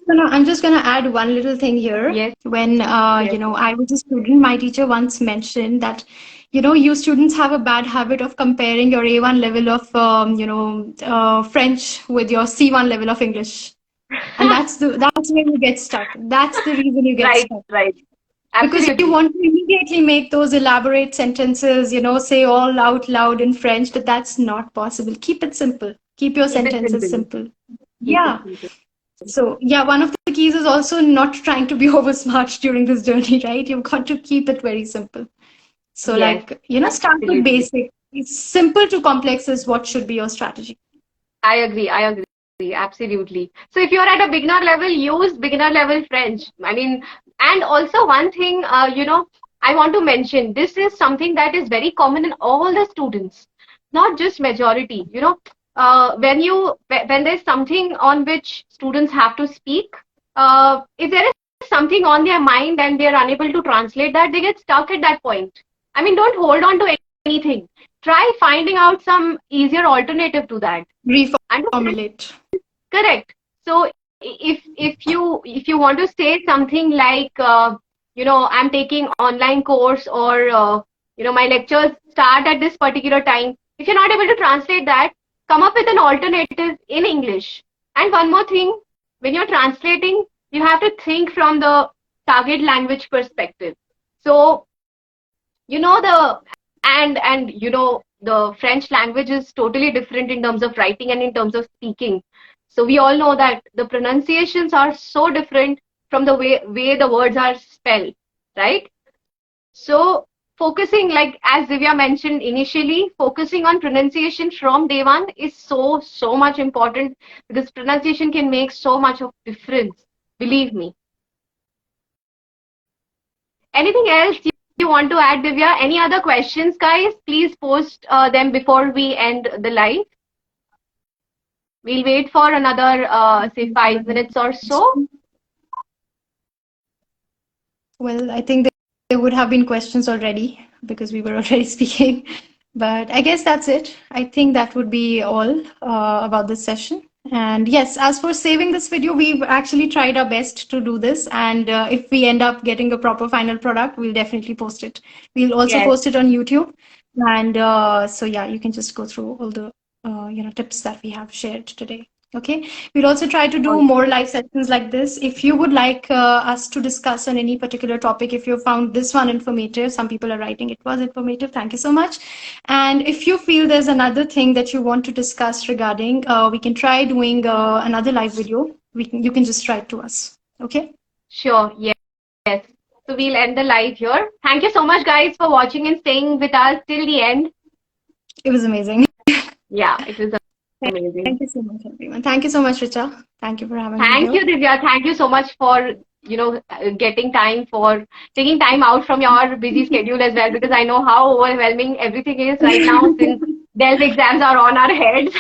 I'm just gonna add one little thing here. Yes, When yes. I was a student, my teacher once mentioned that, you students have a bad habit of comparing your A1 level of French with your C1 level of English, and that's where you get stuck. That's the reason you get Right, stuck. right. Because you Absolutely. want to immediately make those elaborate sentences, say all out loud in French, but that's not possible. Keep it simple. Keep your Keep it sentences simple. simple. Keep it Yeah. simple. So, yeah, one of the keys is also not trying to be over smart during this journey, right? You've got to keep it very simple. So, Yes, like, start with absolutely. basic. It's simple to complex is what should be your strategy. I agree. I agree. Absolutely. So if you're at a beginner level, use beginner level French. I mean, and also one thing, I want to mention this is something that is very common in all the students, not just majority. When there's something on which students have to speak, if there is something on their mind and they are unable to translate that, they get stuck at that point. I mean, don't hold on to anything. Try finding out some easier alternative to that. Reformulate. Correct. So if you want to say something like I'm taking online course, or my lectures start at this particular time. If you're not able to translate that, come up with an alternative in English. And one more thing, when you're translating, you have to think from the target language perspective. So the the French language is totally different in terms of writing and in terms of speaking. So we all know that the pronunciations are so different from the way the words are spelled, right? So focusing, like as Divya mentioned initially, focusing on pronunciation from day one is so much important, because pronunciation can make so much of difference. Believe me. Anything else you want to add, Divya? Any other questions, guys? Please post them before we end the live. We'll wait for another, say, 5 minutes or so. Well, I think there would have been questions already because we were already speaking. But I guess that's it. I think that would be all about this session. And yes, as for saving this video, we've actually tried our best to do this. And if we end up getting a proper final product, we'll definitely post it. We'll also post it on YouTube. And so, yeah, you can just go through all the tips that we have shared today. Okay. We'll also try to do more live sessions like this. If you would like us to discuss on any particular topic, if you found this one informative, some people are writing it was informative. Thank you so much. And if you feel there's another thing that you want to discuss regarding, we can try doing another live video. You can just write to us. Okay. Sure. Yes. So we'll end the live here. Thank you so much, guys, for watching and staying with us till the end. It was amazing. Yeah, it was amazing. Thank you so much, everyone. Thank you so much, Richa. Thank you for having me. Thank you, Divya. Thank you so much for taking time out from your busy schedule as well, because I know how overwhelming everything is right now since DELF exams are on our heads.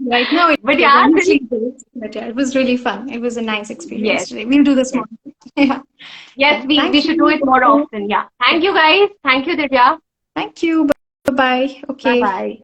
Right now, but yeah, it was really fun. It was a nice experience today. We'll do this more. Yeah. Yes, we should do it more often. Yeah. Thank you, guys. Thank you, Divya. Thank you. Bye-bye. Okay. Bye-bye.